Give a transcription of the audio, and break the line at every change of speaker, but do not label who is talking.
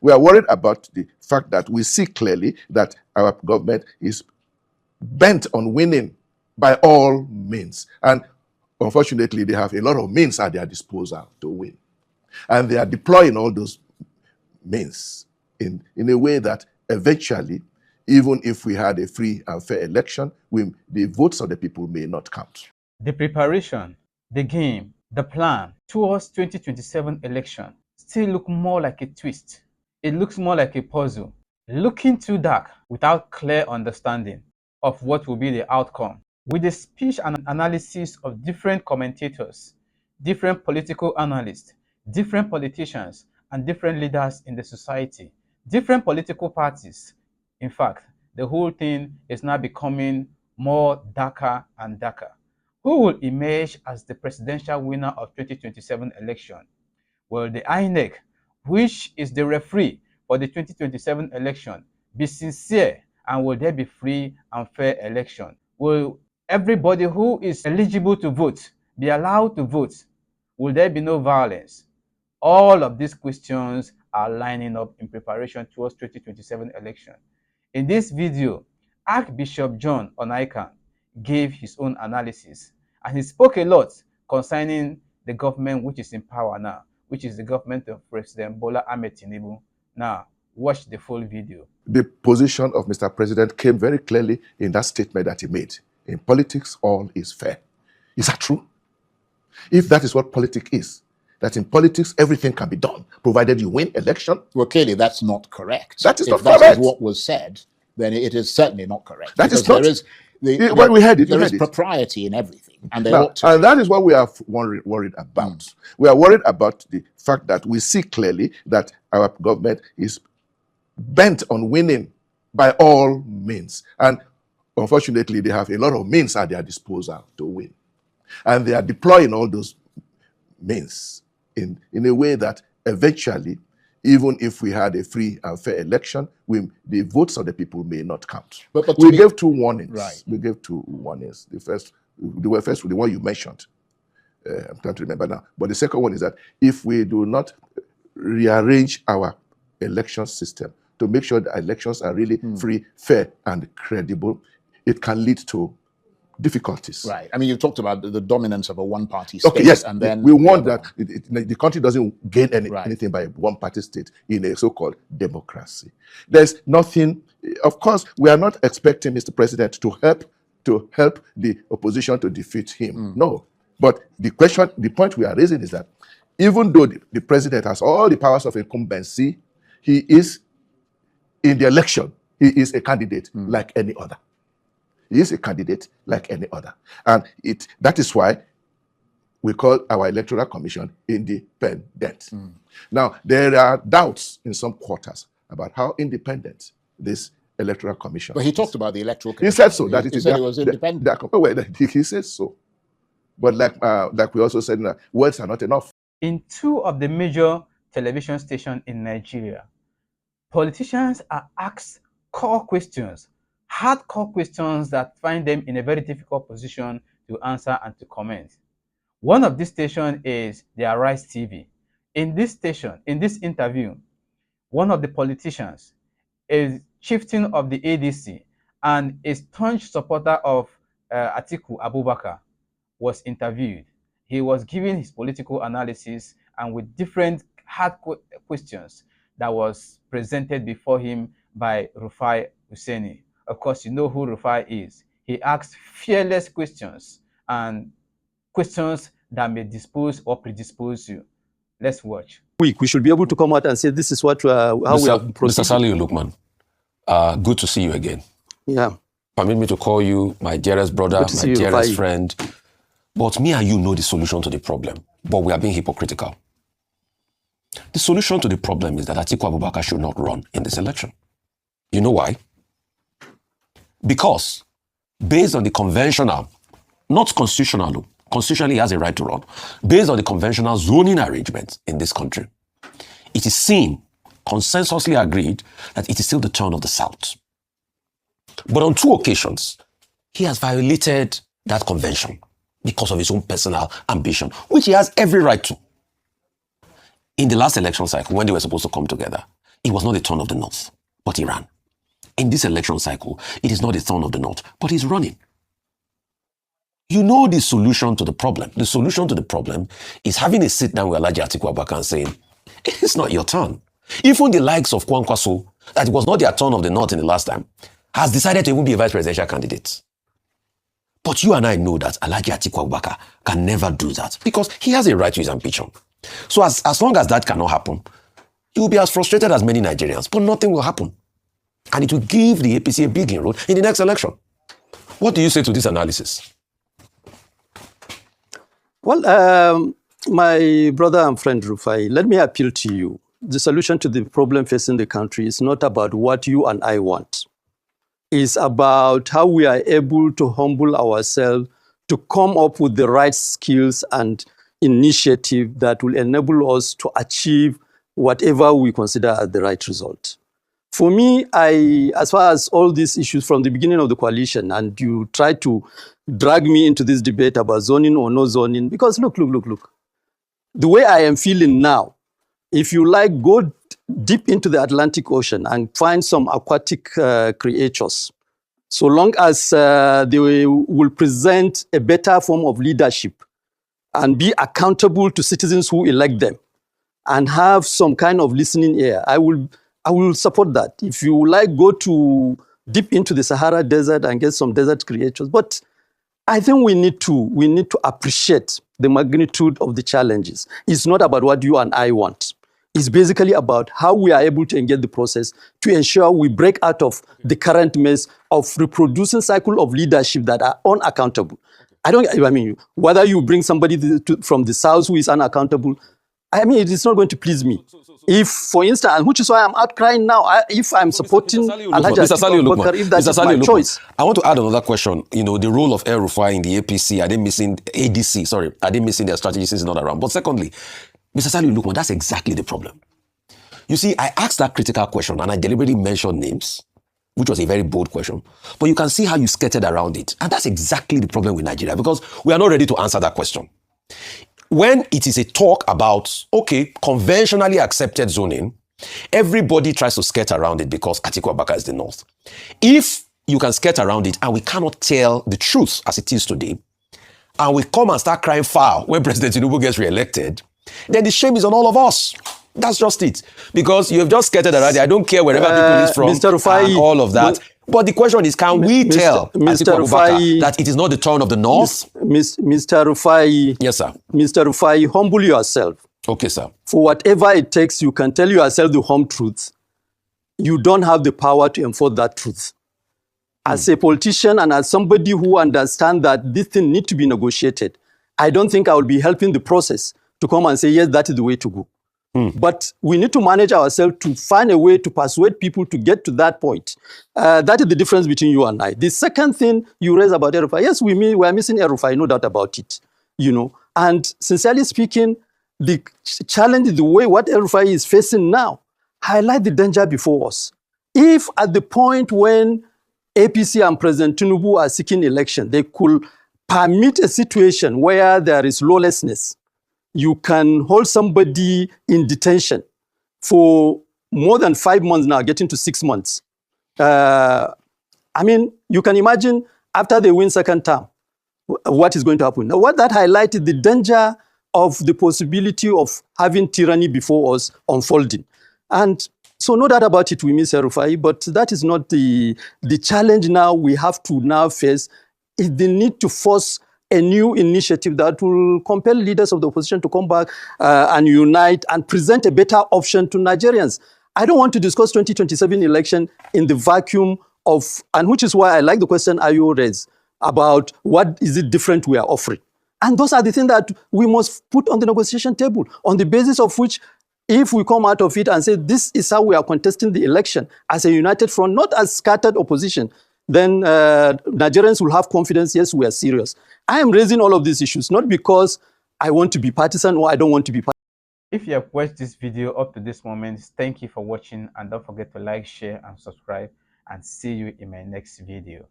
We are worried about the fact that we see clearly that our government is bent on winning by all means. And unfortunately, they have a lot of means at their disposal to win. And they are deploying all those means in a way that eventually, even if we had a free and fair election, the votes of the people may not count.
The preparation, the game, the plan towards 2027 election still look more like a twist. It looks more like a puzzle, looking too dark without clear understanding of what will be the outcome. With the speech and analysis of different commentators, different political analysts, different politicians, and different leaders in the society, different political parties. In fact, the whole thing is now becoming more darker and darker. Who will emerge as the presidential winner of 2027 election? Will the INEC, which is the referee for the 2027 election, be sincere, and will there be free and fair election? Will everybody who is eligible to vote be allowed to vote? Will there be no violence? All of these questions are lining up in preparation towards 2027 election. In this video, Archbishop John Onaiyekan gave his own analysis, and he spoke a lot concerning the government which is in power now, which is the government of President Bola Ahmed Tinubu. Now, watch the full video.
The position of Mr. President came very clearly in that statement that he made. In politics, all is fair. Is that true? If that is what politics is, that in politics everything can be done, provided you win election.
Well, clearly that's not correct.
That is not
correct. If
correct.
that is what was said, then it is certainly not correct.
That is not.
When
we heard it,
there is propriety in everything, and they
ought to. And that is what we are worried about. We are worried about the fact that we see clearly that our government is bent on winning by all means. And unfortunately, they have a lot of means at their disposal to win. And they are deploying all those means in a way that eventually, even if we had a free and fair election, the votes of the people may not count. But we gave two warnings.
Right.
We gave two warnings. The one you mentioned. I'm trying to remember now. But the second one is that if we do not rearrange our election system to make sure that elections are really free, fair, and credible, it can lead to difficulties.
Right. I mean, you talked about the dominance of a one-party state.
Okay, yes.
And then
we want that the country doesn't gain anything by a one-party state in a so-called democracy. There's nothing. Of course, we are not expecting Mr. President to help the opposition to defeat him. No. But the point we are raising is that even though the president has all the powers of incumbency, he is in the election. He is a candidate like any other. He is a candidate like any other. And that is why we call our electoral commission independent. Now, there are doubts in some quarters about how independent this electoral commission
But he
is.
talked about the electoral commission.
He said so. That
he said it was independent.
He says so. But like we also said, words are not enough.
In two of the major television stations in Nigeria, politicians are asked core questions, hardcore questions that find them in a very difficult position to answer and to comment. One of these stations is the Arise TV. In this station, in this interview, one of the politicians, a chieftain of the ADC and a staunch supporter of Atiku Abubakar, was interviewed. He was giving his political analysis and with different hard questions that was presented before him by Rufai Hussaini. Of course, you know who Rufai is. He asked fearless questions and questions that may dispose or predispose you. Let's watch.
We should be able to come out and say this is what we are proceeding.
Mr. Saliu Lukman, good to see you again.
Yeah.
Permit me to call you my dearest brother, my dearest friend. But me and you know the solution to the problem, but we are being hypocritical. The solution to the problem is that Atiku Abubakar should not run in this election. You know why? Because based on the conventional, not constitutional, constitutionally he has a right to run, based on the conventional zoning arrangements in this country, it is seen, consensusly agreed, that it is still the turn of the South. But on two occasions, he has violated that convention because of his own personal ambition, which he has every right to. In the last election cycle, when they were supposed to come together, it was not a turn of the North, but he ran. In this election cycle, it is not a turn of the North, but he's running. You know the solution to the problem. The solution to the problem is having a sit down with Alhaji Atiku Abubakar and saying, it's not your turn. Even the likes of Kwankwaso, that it was not their turn of the North in the last time, has decided to even be a vice presidential candidate. But you and I know that Alhaji Atiku Abubakar can never do that because he has a right to his ambition. So as long as that cannot happen, he will be as frustrated as many Nigerians, but nothing will happen. And it will give the APC a big inroad in the next election. What do you say to this analysis?
Well, my brother and friend Rufai, let me appeal to you. The solution to the problem facing the country is not about what you and I want. It's about how we are able to humble ourselves to come up with the right skills and initiative that will enable us to achieve whatever we consider as the right result. For me, as far as all these issues from the beginning of the coalition, and you try to drag me into this debate about zoning or no zoning, because look. The way I am feeling now, if you like, go deep into the Atlantic Ocean and find some aquatic creatures, so long as they will present a better form of leadership and be accountable to citizens who elect them and have some kind of listening ear, I will support that. If you like, go to deep into the Sahara Desert and get some desert creatures. But I think we need to appreciate the magnitude of the challenges. It's not about what you and I want. It's basically about how we are able to engage the process to ensure we break out of the current mess of reproducing cycle of leadership that are unaccountable. Whether you bring somebody from the South who is unaccountable, it is not going to please me. If, for instance, which is why I'm out crying now, if I'm supporting Alhaji Atiku Abubakar, if that is my choice.
I want to add another question. The role of El Rufai in the APC, are they missing their strategy since it's not around? But secondly, Mr. Saliu Lukman, that's exactly the problem. You see, I asked that critical question and I deliberately mentioned names, which was a very bold question. But you can see how you skirted around it. And that's exactly the problem with Nigeria because we are not ready to answer that question. When it is a talk about, conventionally accepted zoning, everybody tries to skirt around it because Atiku Abubakar is the North. If you can skirt around it and we cannot tell the truth as it is today, and we come and start crying foul when President Tinubu gets re-elected, then the shame is on all of us. That's just it. Because you have just skirted around it. I don't care wherever people is from
Mr. Rufai,
and all of that. But the question is, can we tell Atiku Abubakar that it is not the turn of the North?
Mr. Rufai.
Yes, sir.
Mr. Rufai, humble yourself.
Okay, sir.
For whatever it takes, you can tell yourself the home truth. You don't have the power to enforce that truth. As a politician and as somebody who understands that this thing needs to be negotiated, I don't think I will be helping the process to come and say, yes, that is the way to go. But we need to manage ourselves to find a way to persuade people to get to that point. That is the difference between you and I. The second thing you raised about El Rufai, yes, we are missing El Rufai, no doubt about it. And sincerely speaking, the challenge, the way what El Rufai is facing now, highlight the danger before us. If at the point when APC and President Tinubu are seeking election, they could permit a situation where there is lawlessness, you can hold somebody in detention for more than 5 months now, getting to 6 months. You can imagine after they win second term, what is going to happen. Now, what that highlighted the danger of the possibility of having tyranny before us unfolding. And so no doubt about it, we miss El Rufai, but that is not the challenge now we have to now face, is the need to force a new initiative that will compel leaders of the opposition to come back and unite and present a better option to Nigerians. I don't want to discuss 2027 election in the vacuum of, and which is why I like the question Ayo raised about what is it different we are offering. And those are the things that we must put on the negotiation table, on the basis of which, if we come out of it and say, this is how we are contesting the election as a united front, not as scattered opposition, then Nigerians will have confidence, yes, we are serious. I am raising all of these issues, not because I want to be partisan or I don't want to be partisan.
If you have watched this video up to this moment, thank you for watching, and don't forget to like, share, and subscribe, and see you in my next video.